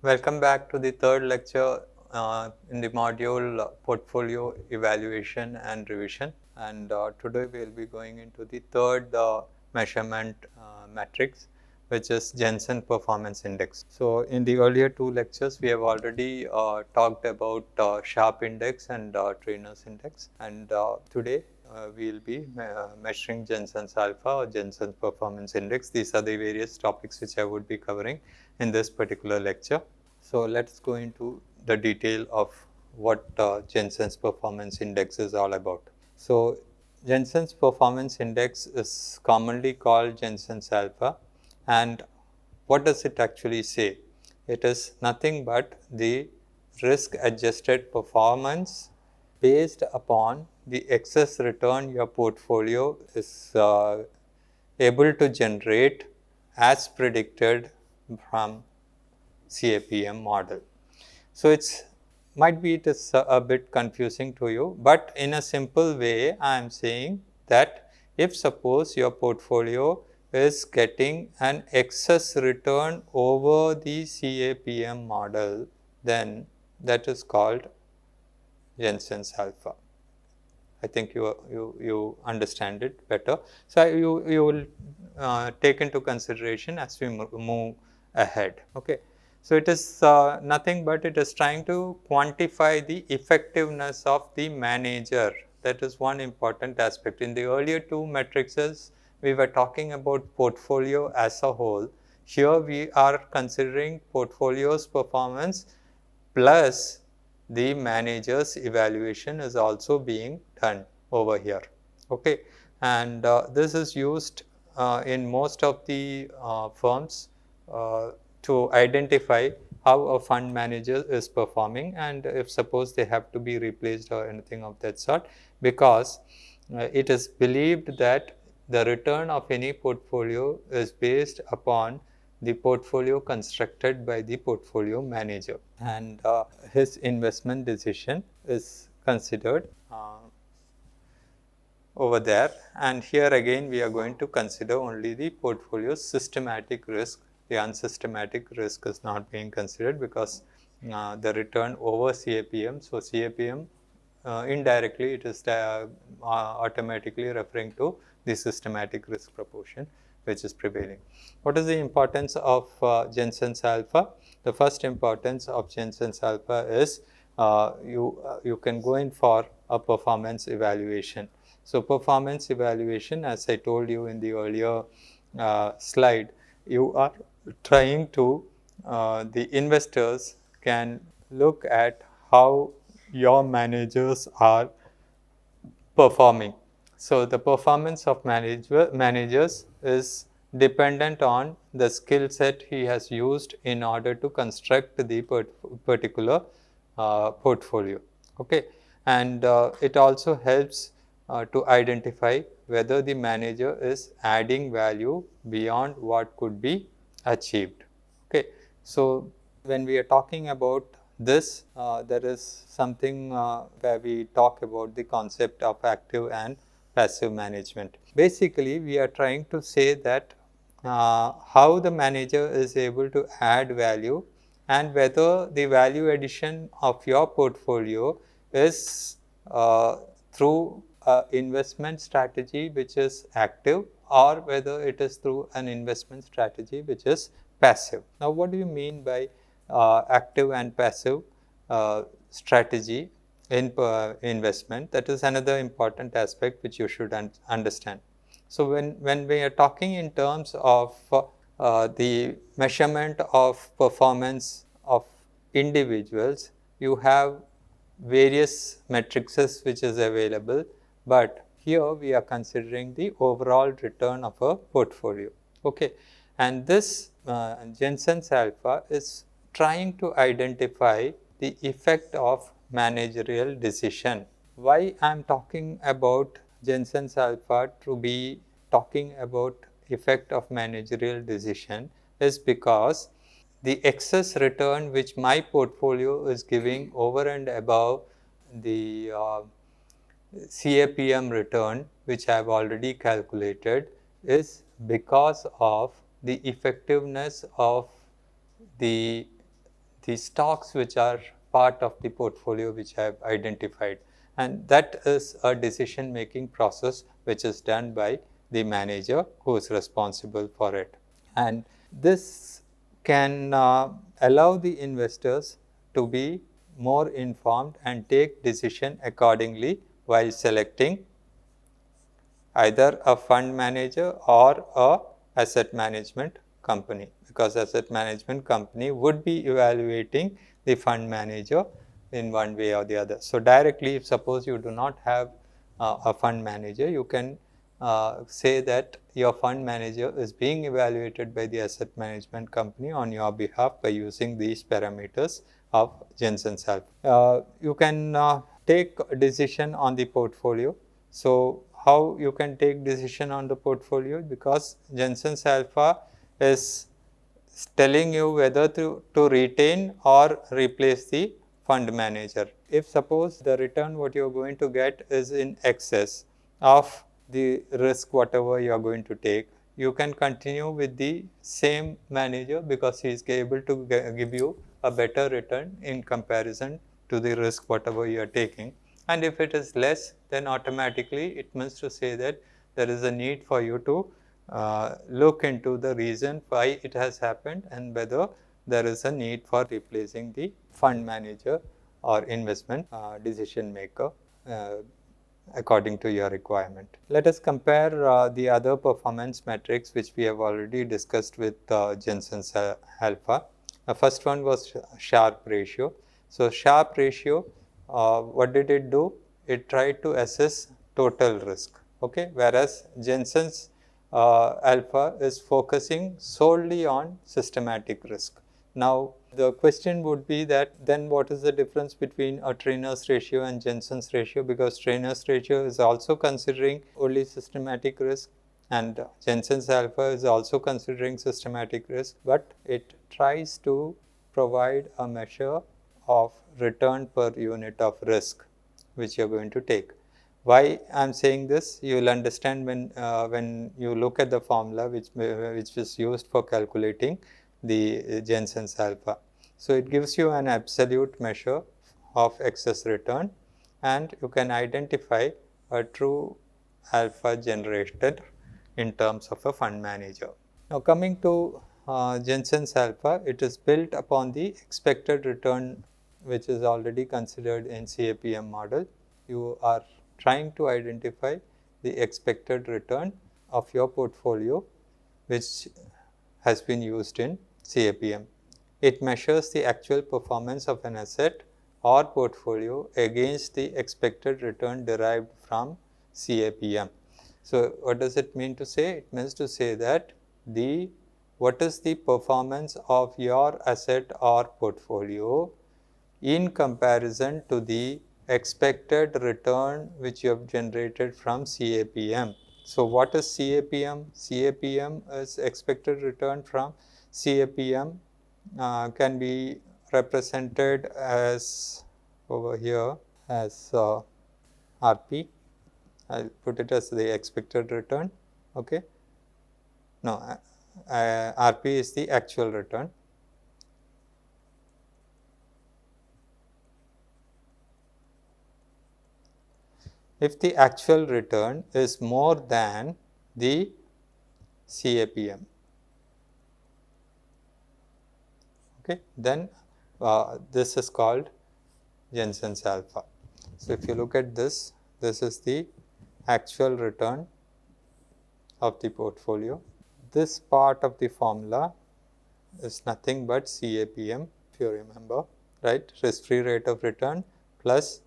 Welcome back to the third lecture in the module Portfolio Evaluation and Revision. And today we will be going into the third measurement matrix, which is Jensen Performance Index. So, in the earlier two lectures, we have already talked about Sharpe Index and Trainer's Index. And today we will be measuring Jensen's Alpha or Jensen's Performance Index. These are the various topics which I would be covering in this particular lecture. So, let us go into the detail of what Jensen's Performance Index is all about. So, Jensen's Performance Index is commonly called Jensen's Alpha, and what does it actually say? It is nothing but the risk adjusted performance based upon the excess return your portfolio is able to generate as predicted from CAPM model. So, it's might be it is a bit confusing to you, but in a simple way I am saying that if suppose your portfolio is getting an excess return over the CAPM model, then that is called Jensen's alpha. I think you understand it better. So, you will take into consideration as we move ahead. Okay. So, it is nothing but it is trying to quantify the effectiveness of the manager. That is one important aspect. In the earlier two matrices, we were talking about portfolio as a whole. Here we are considering portfolio's performance plus the manager's evaluation is also being done over here. Okay. And this is used in most of the firms to identify how a fund manager is performing, and if suppose they have to be replaced or anything of that sort, because it is believed that the return of any portfolio is based upon the portfolio constructed by the portfolio manager, and his investment decision is considered over there. And here again we are going to consider only the portfolio's systematic risk. The unsystematic risk is not being considered because the return over CAPM. So, CAPM indirectly it is automatically referring to the systematic risk proportion which is prevailing. What is the importance of Jensen's alpha? The first importance of Jensen's alpha is you can go in for a performance evaluation. So, performance evaluation, as I told you in the earlier slide, you are trying to the investors can look at how your managers are performing. So, the performance of managers is dependent on the skill set he has used in order to construct the particular portfolio. Okay. And it also helps to identify whether the manager is adding value beyond what could be achieved. Okay. So, when we are talking about this, there is something where we talk about the concept of active and passive management. Basically, we are trying to say that how the manager is able to add value and whether the value addition of your portfolio is through investment strategy which is active, or whether it is through an investment strategy which is passive. Now, what do you mean by active and passive strategy in investment? That is another important aspect which you should understand. So, when we are talking in terms of the measurement of performance of individuals, you have various matrices which is available, but here we are considering the overall return of a portfolio. Okay. And this Jensen's alpha is trying to identify the effect of managerial decision. Why I am talking about Jensen's alpha to be talking about effect of managerial decision is because the excess return which my portfolio is giving over and above the CAPM return which I have already calculated is because of the effectiveness of the the stocks which are part of the portfolio which I have identified, and that is a decision making process which is done by the manager who is responsible for it. And this can allow the investors to be more informed and take decision accordingly while selecting either a fund manager or a asset management company, because asset management company would be evaluating the fund manager in one way or the other. So, directly if suppose you do not have a fund manager, you can say that your fund manager is being evaluated by the asset management company on your behalf by using these parameters of Jensen's alpha. You can take a decision on the portfolio. So, how you can take decision on the portfolio, because Jensen's alpha is telling you whether to retain or replace the fund manager. If suppose the return what you are going to get is in excess of the risk whatever you are going to take, you can continue with the same manager because he is able to give you a better return in comparison to the risk whatever you are taking. And if it is less, then automatically it means to say that there is a need for you to look into the reason why it has happened and whether there is a need for replacing the fund manager or investment decision maker according to your requirement. Let us compare the other performance metrics which we have already discussed with Jensen's alpha. The first one was Sharpe ratio. So, Sharpe ratio, what did it do? It tried to assess total risk, okay, whereas Jensen's alpha is focusing solely on systematic risk. Now, the question would be that then what is the difference between a Trainer's ratio and Jensen's ratio, because Trainer's ratio is also considering only systematic risk and Jensen's alpha is also considering systematic risk, but it tries to provide a measure of return per unit of risk which you are going to take. Why I am saying this, you will understand when you look at the formula which is used for calculating the Jensen's alpha. So, it gives you an absolute measure of excess return and you can identify a true alpha generated in terms of a fund manager. Now, coming to Jensen's alpha, it is built upon the expected return which is already considered in CAPM model. You are trying to identify the expected return of your portfolio which has been used in CAPM. It measures the actual performance of an asset or portfolio against the expected return derived from CAPM. So, what does it mean to say? It means to say that what is the performance of your asset or portfolio in comparison to the expected return which you have generated from CAPM. So, what is CAPM? CAPM is expected return from CAPM can be represented as over here as RP. I will put it as the expected return. Okay. No, RP is the actual return. If the actual return is more than the CAPM, okay, then this is called Jensen's alpha. So, if you look at this, this is the actual return of the portfolio. This part of the formula is nothing but CAPM, if you remember, right, risk free rate of return plus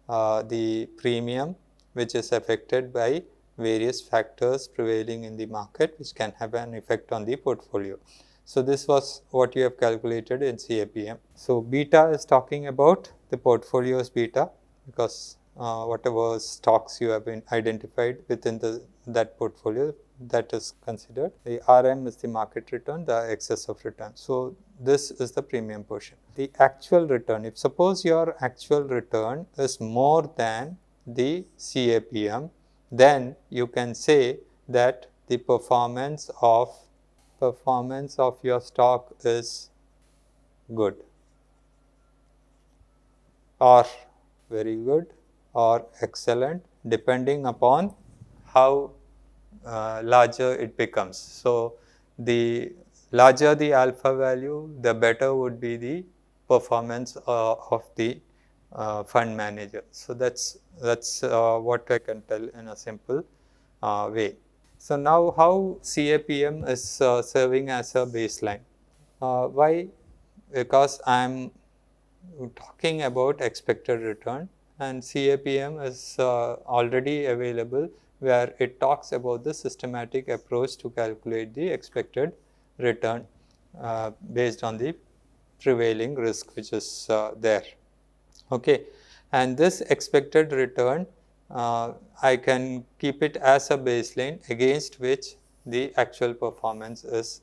the premium which is affected by various factors prevailing in the market which can have an effect on the portfolio. So, this was what you have calculated in CAPM. So, beta is talking about the portfolio's beta, because whatever stocks you have been identified within that portfolio, that is considered. The RM is the market return, the excess of return. So, this is the premium portion. The actual return, if suppose your actual return is more than the CAPM, then you can say that the performance of your stock is good. or very good or excellent, depending upon how larger it becomes. So, the larger the alpha value, the better would be the performance of the fund manager. So, that's what I can tell in a simple way. So, now how CAPM is serving as a baseline? Why? Because I am talking about expected return, and CAPM is already available, where it talks about the systematic approach to calculate the expected return based on the prevailing risk which is there. Okay. And this expected return, I can keep it as a baseline against which the actual performance is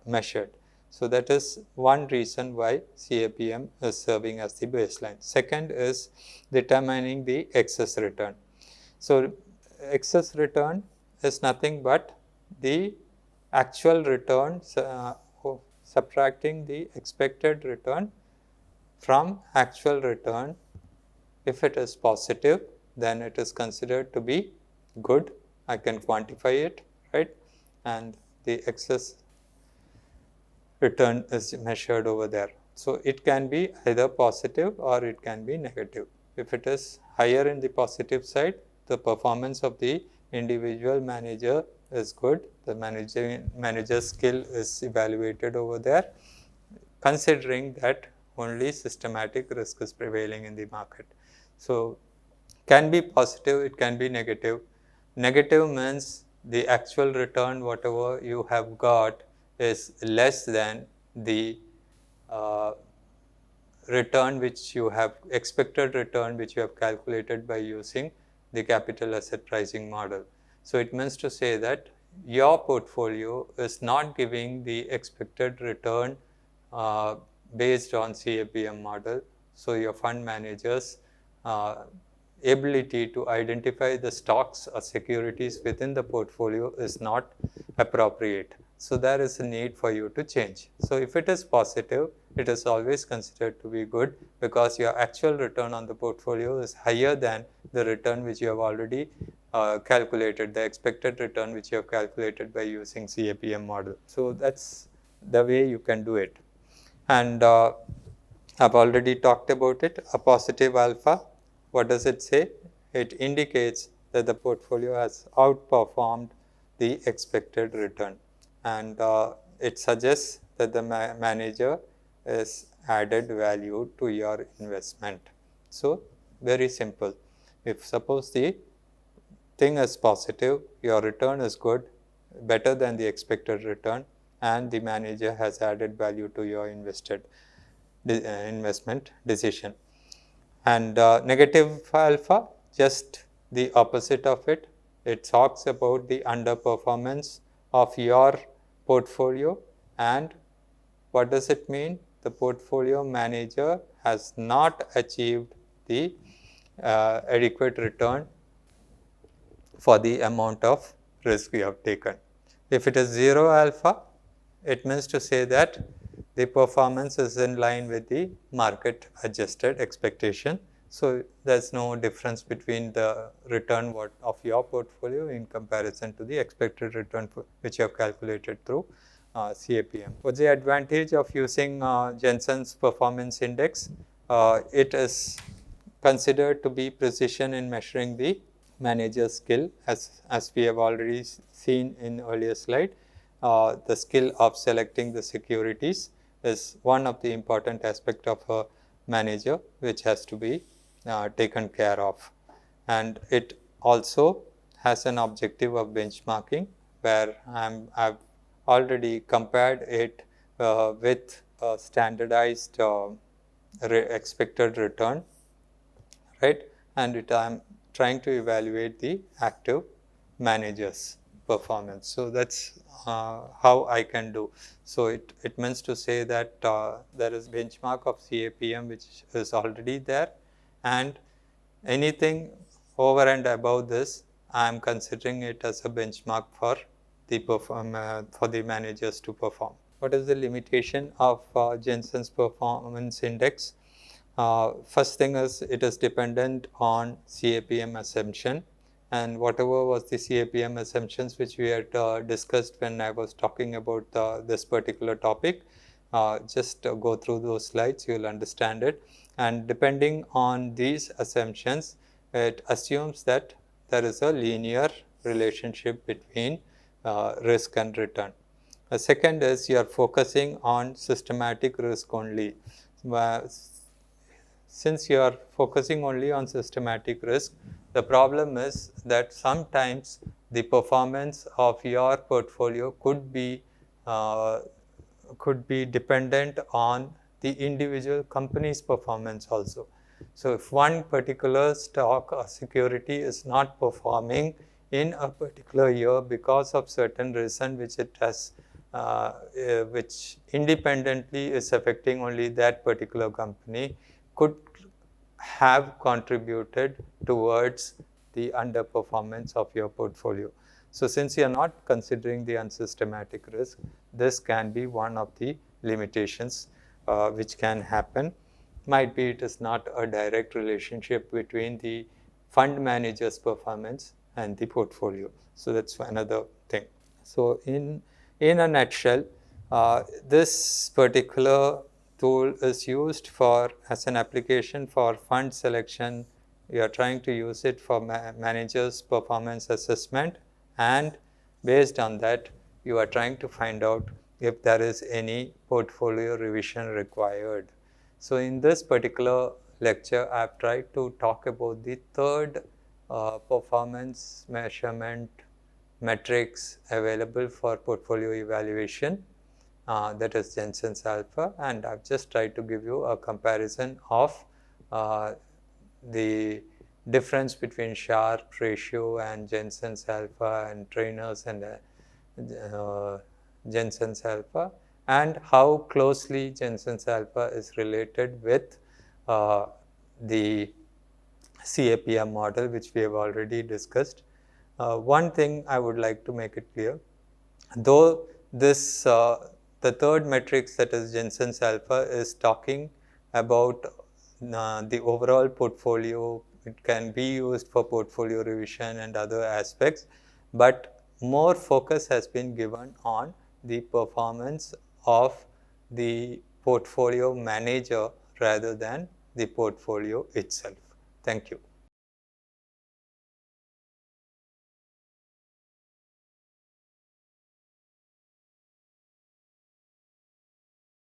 measured. So, that is one reason why CAPM is serving as the baseline. Second is determining the excess return. So, excess return is nothing but the actual return subtracting the expected return from actual return. If it is positive, then it is considered to be good. I can quantify it, right? And the excess return is measured over there. So, it can be either positive or it can be negative. If it is higher in the positive side, the performance of the individual manager is good. The manager's skill is evaluated over there, considering that only systematic risk is prevailing in the market. So, can be positive, it can be negative. Negative means the actual return whatever you have got is less than the return which you have, expected return which you have calculated by using the capital asset pricing model. So, it means to say that your portfolio is not giving the expected return based on CAPM model. So, your fund managers ability to identify the stocks or securities within the portfolio is not appropriate. So, there is a need for you to change. So, if it is positive, it is always considered to be good, because your actual return on the portfolio is higher than the return which you have already calculated, the expected return which you have calculated by using CAPM model. So, that is the way you can do it. And I have already talked about it. A positive alpha, what does it say? It indicates that the portfolio has outperformed the expected return, and it suggests that the manager is added value to your investment. So, very simple. If suppose the thing is positive, your return is good, better than the expected return, and the manager has added value to your investment decision. And negative alpha, just the opposite of it. It talks about the underperformance of your portfolio. And what does it mean? The portfolio manager has not achieved the adequate return for the amount of risk you have taken. If it is 0 alpha, it means to say that the performance is in line with the market adjusted expectation. So, there is no difference between the return of your portfolio in comparison to the expected return which you have calculated through CAPM. What is the advantage of using Jensen's performance index? It is considered to be precision in measuring the manager's skill, as we have already seen in earlier slide. The skill of selecting the securities is one of the important aspect of a manager, which has to be taken care of. And it also has an objective of benchmarking, where I've already compared it with a standardized expected return, right? And I'm trying to evaluate the active manager's performance. So, that is how I can do. So, it means to say that there is benchmark of CAPM which is already there, and anything over and above this, I am considering it as a benchmark for the managers to perform. What is the limitation of Jensen's performance index? First thing is it is dependent on CAPM assumption, and whatever was the CAPM assumptions which we had discussed when I was talking about this particular topic, just go through those slides, you will understand it. And depending on these assumptions, it assumes that there is a linear relationship between risk and return. The second is you are focusing on systematic risk only. Since you are focusing only on systematic risk, the problem is that sometimes the performance of your portfolio could be dependent on the individual company's performance also. So if one particular stock or security is not performing in a particular year because of certain reason which it has which independently is affecting only that particular company, could have contributed towards the underperformance of your portfolio. So since you are not considering the unsystematic risk, this can be one of the limitations which can happen. Might be it is not a direct relationship between the fund manager's performance and the portfolio. So that's another thing. So in a nutshell, this particular tool is used for as an application for fund selection. We are trying to use it for managers performance assessment, and based on that you are trying to find out if there is any portfolio revision required. So in this particular lecture I have tried to talk about the third performance measurement metrics available for portfolio evaluation, that is Jensen's alpha, and I have just tried to give you a comparison of the difference between Sharpe ratio and Jensen's alpha and trainers and Jensen's alpha, and how closely Jensen's alpha is related with the CAPM model, which we have already discussed. One thing I would like to make it clear, though this the third matrix, that is Jensen's alpha, is talking about the overall portfolio. It can be used for portfolio revision and other aspects, but more focus has been given on the performance of the portfolio manager rather than the portfolio itself. Thank you.